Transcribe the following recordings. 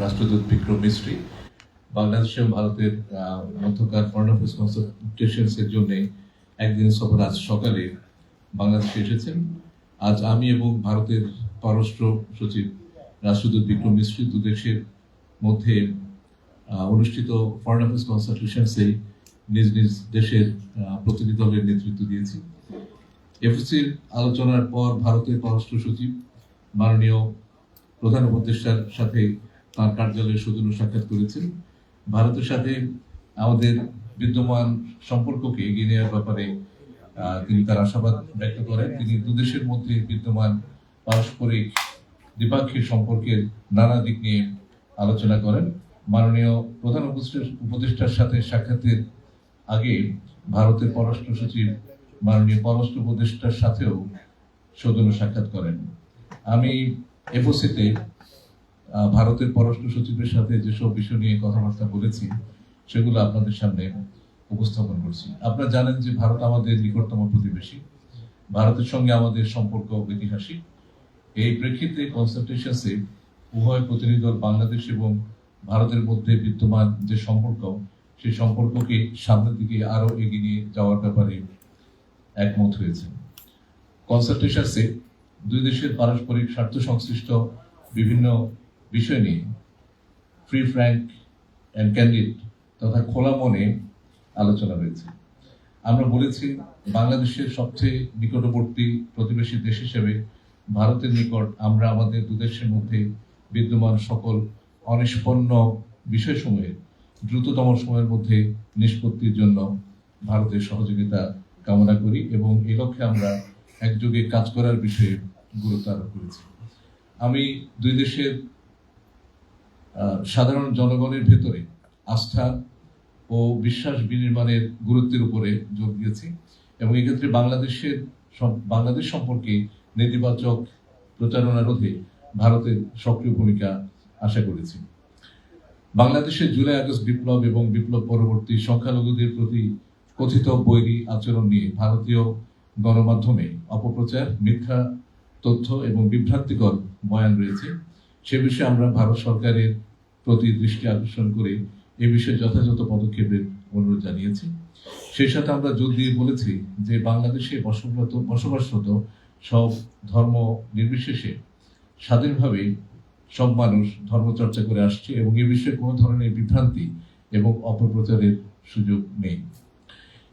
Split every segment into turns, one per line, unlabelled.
রাষ্ট্রদূত বিক্রম মিস্ত্রি বাংলাদেশ এবং ভারতের মধ্যকার ফরেন অ্যাফেয়ার্স কনসালটেশনস এর জন্য একদিনের সফর আজ সকালে বাংলাদেশে এসেছেন। আজ আমি এবং ভারতের পররাষ্ট্র সচিব রাষ্ট্রদূত বিক্রম মিস্ত্রি দুদেশের মধ্যে অনুষ্ঠিত ফরেন অ্যাফেয়ার্স কনসালটেশনসে নিজ নিজ দেশের প্রতিনিধি দলের নেতৃত্ব দিয়েছি। এফএসির আলোচনার পর ভারতের পররাষ্ট্র সচিব মাননীয় প্রধান উপদেষ্টার সাথে তার কার্যালয়ে সৌজন্য সাক্ষাৎ করেছেন। ভারতের সাথে আমাদের বিদ্যমান সম্পর্ককে এগিয়ে নেওয়ার ব্যাপারে তিনি তার আশাবাদ ব্যক্ত করেন। তিনি দুদেশের মধ্যে বিদ্যমান পারস্পরিক দ্বিপাক্ষিক সম্পর্কের নানা দিক নিয়ে আলোচনা করেন। মাননীয় প্রধান উপদেষ্টার সাথে সাক্ষাতের আগে ভারতের পররাষ্ট্র সচিব মাননীয় পররাষ্ট্র উপদেষ্টার সাথেও সৌজন্য সাক্ষাৎ করেন। আমি এফওসিতে ভারতের পররাষ্ট্র সচিবের সাথে যেসব বিষয় নিয়ে কথাবার্তা বলেছি সেগুলো আপনাদের সামনে উপস্থাপন করছি। আপনারা জানেন যে ভারত আমাদের নিকটতম প্রতিবেশী, ভারতের সঙ্গে আমাদের সম্পর্ক ঐতিহাসিক। এই প্রেক্ষিতে কনসালটেশনসে উভয় প্রতিনিধি দল বাংলাদেশ এবং ভারতের মধ্যে বিদ্যমান যে সম্পর্ক সেই সম্পর্ককে সামনের দিকে আরো এগিয়ে নিয়ে যাওয়ার ব্যাপারে একমত হয়েছে। কনসালটেশনসে দুই দেশের পারস্পরিক স্বার্থ সংশ্লিষ্ট বিভিন্ন বিষয় নিয়ে ফ্রি ফ্র্যাঙ্ক অ্যান্ড ক্যান্ডিড তথা খোলা মনে আলোচনা হয়েছে। আমরা বলেছি বাংলাদেশের সবচেয়ে নিকটবর্তী প্রতিবেশী দেশ হিসেবে ভারতের নিকট আমরা আমাদের দুদেশের মধ্যে বিদ্যমান সকল অনিষ্পন্ন বিষয়সমূহের দ্রুততম সময়ের মধ্যে নিষ্পত্তির জন্য ভারতের সহযোগিতা কামনা করি এবং এই লক্ষ্যে আমরা একযোগে কাজ করার বিষয়ে গুরুত্ব আরোপ করেছি। আমি দুই দেশের সাধারণ জনগণের ভেতরে আস্থা ও বিশ্বাস বিনির্মাণের গুরুত্বের উপরে জোর দিয়েছি এবং এক্ষেত্রে বাংলাদেশ সম্পর্কে নেতিবাচক প্রচারণা রোধে ভারতের সক্রিয় ভূমিকা আশা করেছি। বাংলাদেশের জুলাই আগস্ট বিপ্লব এবং বিপ্লব পরবর্তী সংখ্যালঘুদের প্রতি কথিত বৈরী আচরণ নিয়ে ভারতীয় গণমাধ্যমে অপপ্রচার, মিথ্যা তথ্য এবং বিভ্রান্তিকর বয়ান রয়েছে। সে বিষয়ে আমরা ভারত সরকারের প্রতি দৃষ্টি আকর্ষণ করে এ বিষয়ে যথাযথ পদক্ষেপের অনুরোধ জানিয়েছি। সেই সাথে আমরা জোর দিয়ে বলেছি যে বাংলাদেশে বসবাসরত সব ধর্ম নির্বিশেষে স্বাধীনভাবে সব মানুষ ধর্মচর্চা করে আসছে এবং এ বিষয়ে কোনো ধরনের বিভ্রান্তি এবং অপপ্রচারের সুযোগ নেই।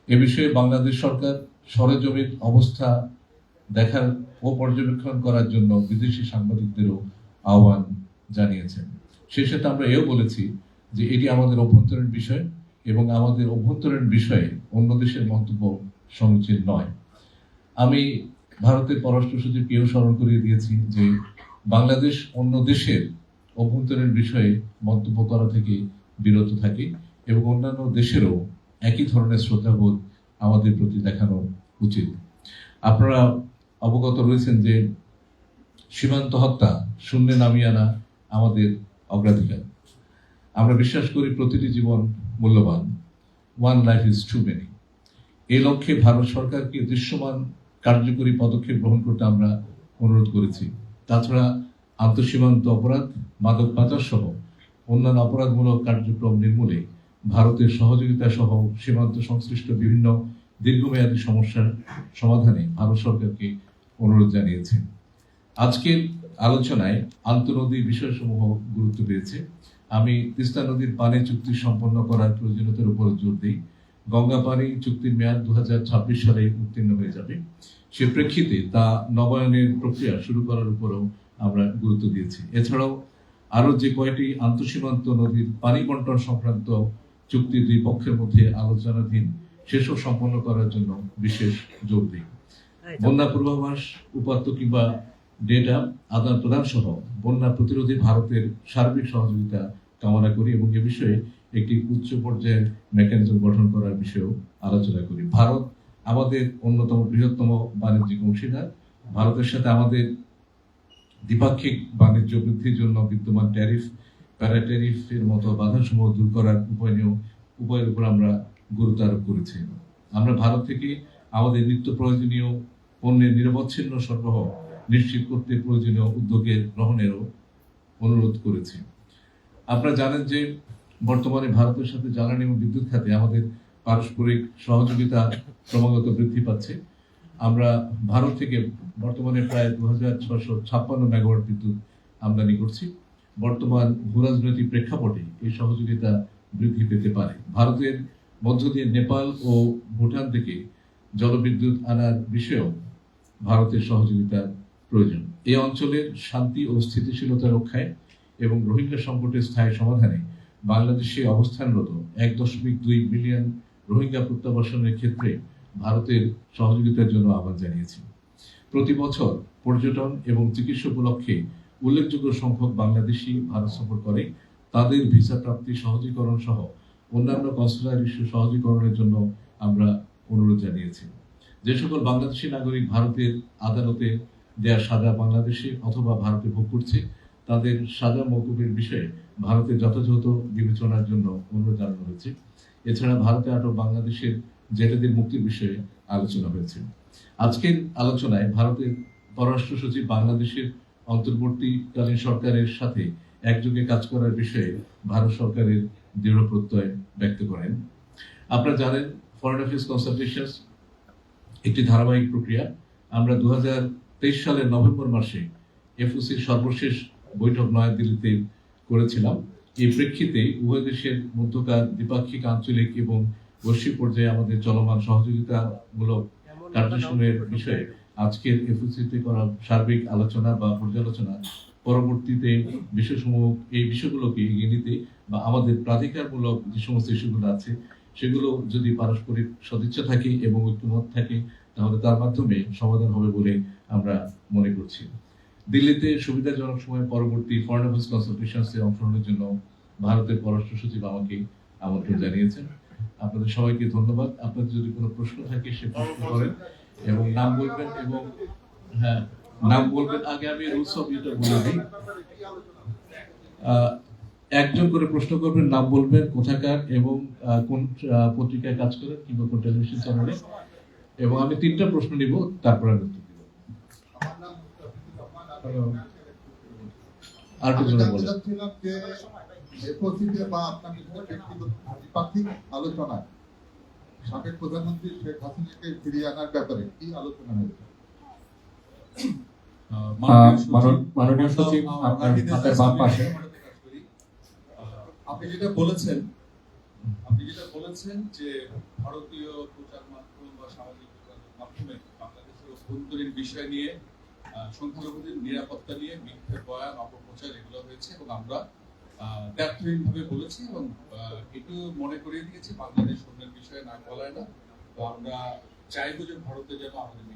এ বিষয়ে বাংলাদেশ সরকার সরেজমিন অবস্থা দেখার ও পর্যবেক্ষণ করার জন্য বিদেশি সাংবাদিকদেরও আহ্বান জানিয়েছেন। সেই সাথে আমরা এও বলেছি যে এটি আমাদের অভ্যন্তরীণ বিষয় এবং আমাদের অভ্যন্তরীণ বিষয়ে অন্য দেশের মন্তব্য সমীচীন নয়। আমি ভারতের পররাষ্ট্র সচিবকেও স্মরণ করিয়ে দিয়েছি যে বাংলাদেশ অন্য দেশের অভ্যন্তরীণ বিষয়ে মন্তব্য করা থেকে বিরত থাকে এবং অন্যান্য দেশেরও একই ধরনের শ্রদ্ধাবোধ আমাদের প্রতি দেখানো উচিত। আপনারা অবগত রয়েছেন যে সীমান্ত হত্যা শূন্যে নামিয়ে আনা আমাদের অগ্রাধিকার। আমরা বিশ্বাস করি প্রতিটি জীবন মূল্যবান, one life is too many. এই লক্ষ্যে ভারত সরকারকে দৃশ্যমান কার্যকরী পদক্ষেপ গ্রহণ করতে আমরা অনুরোধ করেছি। তাছাড়া আন্তঃসীমান্ত অপরাধ, মাদক পাচার সহ অন্যান্য অপরাধমূলক কার্যক্রম নির্মূলে ভারতের সহযোগিতা সহ সীমান্ত সংশ্লিষ্ট বিভিন্ন দীর্ঘমেয়াদী সমস্যার সমাধানে ভারত সরকারকে অনুরোধ জানিয়েছে। আজকের আলোচনায় আন্তঃনদী বিষয়সমূহ গুরুত্ব পেয়েছে। আমি তিস্তা নদীর পানি চুক্তি সম্পন্ন করার প্রয়োজনীয়তার উপর জোর দিই। গঙ্গা পানি চুক্তির মেয়াদ 2026 সালে উত্তীর্ণ হয়ে যাবে। সে প্রেক্ষিতে তা নবায়নের প্রক্রিয়া শুরু করার উপরও আমরা গুরুত্ব দিয়েছি। এছাড়াও আরো যে কয়টি আন্তঃসীমান্ত নদীর পানি বন্টন সংক্রান্ত চুক্তি দুই পক্ষের মধ্যে আলোচনাধীন সেসব সম্পন্ন করার জন্য বিশেষ জোর দিই। বন্যা পূর্বাভাস, উপাত্ত কিংবা ডেটা আদান প্রদান সহ বন্যা প্রতিরোধে ভারতের সার্বিক সহযোগিতা কামনা করি এবং এ বিষয়ে একটি উচ্চ পর্যায়ের মেকানিজম গঠন করার বিষয়েও আলোচনা করি। ভারত আমাদের অন্যতম বৃহত্তম বাণিজ্যিক অংশীদার। ভারতের সাথে আমাদের দ্বিপাক্ষিক বাণিজ্য বৃদ্ধির জন্য বিদ্যমান ট্যারিফ, প্যারাট্যারিফের মতো বাধাসমূহ দূর করার উপায়ের উপর আমরা গুরুত্ব আরোপ করেছি। আমরা ভারত থেকে আমাদের নিত্য প্রয়োজনীয় পণ্যের নিরবচ্ছিন্ন সরবরাহ নিশ্চিত করতে প্রয়োজনীয় উদ্যোগের গ্রহণেরও অনুরোধ করেছি। আপনারা জানেন যে বর্তমানে ভারতের সাথে জ্বালানি এবং বিদ্যুৎ খাতে আমাদের পারস্পরিক সহযোগিতা ক্রমাগত বৃদ্ধি পাচ্ছে। আমরা ভারত থেকে বর্তমানে প্রায় 2656 মেগাওয়াট বিদ্যুৎ আমদানি করছি। বর্তমান ভূরাজনৈতিক প্রেক্ষাপটে এই সহযোগিতা বৃদ্ধি পেতে পারে। ভারতের মধ্য দিয়ে নেপাল ও ভুটান থেকে জলবিদ্যুৎ আনার বিষয়েও ভারতের সহযোগিতার প্রয়োজন। এই অঞ্চলের শান্তি ও স্থিতিশীলতা রক্ষায় এবং রোহিঙ্গা সংকটের স্থায়ী সমাধানে বাংলাদেশে অবস্থানরত 1.2 মিলিয়ন রোহিঙ্গা প্রত্যাবাসনের ক্ষেত্রে ভারতের সহযোগিতার জন্য আহ্বান জানিয়েছি। প্রতি বছর পর্যটন এবং চিকিৎসা উপলক্ষে উল্লেখযোগ্য সংখ্যক বাংলাদেশি ভারত সফর করে। তাদের ভিসা প্রাপ্তি সহজীকরণ সহ অন্যান্য কনসুলার ইস্যু সহজীকরণের জন্য আমরা অনুরোধ জানিয়েছি। যে সকল বাংলাদেশি নাগরিক ভারতের আদালতে দেয়া সাজা বাংলাদেশে অথবা ভারতে ভোগ করছে, তাদের সাজা মওকুফের বিষয়ে ভারতের যথাযথ বিবেচনার জন্য অনুরোধ জানানো হয়েছে। এছাড়া ভারতে আটক বাংলাদেশের জেলেদের মুক্তির বিষয়ে আলোচনা হয়েছে। আজকের আলোচনায় ভারতের পররাষ্ট্র সচিব বাংলাদেশের অন্তর্বর্তীকালীন সরকারের সাথে একযোগে কাজ করার বিষয়ে ভারত সরকারের দৃঢ় প্রত্যয় ব্যক্ত করেন। আপনারা জানেন, ফরেন অ্যাফেয়ার্স কনসালটেশনস একটি ধারাবাহিক প্রক্রিয়া। আমরা 2023 সালের নভেম্বর মাসে এফওসির সর্বশেষ বৈঠক নয়াদিল্লিতে করেছিলাম। এই প্রেক্ষিতে উভয় দেশের মধ্যকার দ্বিপাক্ষিক, আঞ্চলিক এবং বৈশ্বিক পর্যায়ে আমাদের চলমান সহযোগিতামূলক কার্যক্রমের বিষয়ে আজকের এফওসিতে করা সার্বিক আলোচনা বা পর্যালোচনা পরবর্তীতে এই বিষয়গুলোকে এগিয়ে নিতে বা আমাদের প্রাধিকারমূলক যে সমস্ত ইস্যুগুলো আছে সেগুলো যদি পারস্পরিক সদিচ্ছা থাকে এবং ঐক্যমত থাকে, তাহলে তার মাধ্যমে সমাধান হবে বলে আমরা মনে করছি। দিল্লিতে সুবিধাজনক সময়ে পরবর্তী ফরেন অ্যাফেয়ার্স কনসালটেশনসে অংশগ্রহণের জন্য ভারতের পররাষ্ট্র সচিব আমাকে আমন্ত্রণ জানিয়েছেন। আপনাদের সবাইকে ধন্যবাদ। আপনাদের যদি কোনো প্রশ্ন থাকে সে প্রশ্ন করেন এবং নাম বলবেন, এবং হ্যাঁ, নাম বলবেন। আগে আমি রুলস অফ ইউটা বলে দিই। একজন করে প্রশ্ন করবেন, নাম বলবেন, কোথাকার এবং কোন পত্রিকায় কাজ করেন কিংবা কোন টেলিভিশন চ্যানেলে, এবং আমি 3টা প্রশ্ন নিব, তারপর আমি উত্তর দিব। আর কিছু বলেন।
আলোচনায় সাবেক প্রধানমন্ত্রী শেখ হাসিনাকে ফিরিয়ে আনার ব্যাপারে কি আলোচনা হয়েছে?
মাননীয় সচিব, আপনার বাম পাশে।
আপনি যেটা বলেছেন যে ভারতীয় প্রচার মাধ্যম বা সামাজিক যোগাযোগ মাধ্যমে বাংলাদেশের অভ্যন্তরীণ বিষয় নিয়ে, সংখ্যালঘুদের নিরাপত্তা নিয়ে মিথ্যে বয়ান, অপপ্রচার এগুলো হয়েছে, এবং আমরা ব্যর্থহীনভাবে বলেছি এবং এটু মনে করিয়ে দিয়েছি বাংলাদেশ অন্যের বিষয়ে নাক গলায় না। তো আমরা চাইবো যে ভারতে যেন আমাদের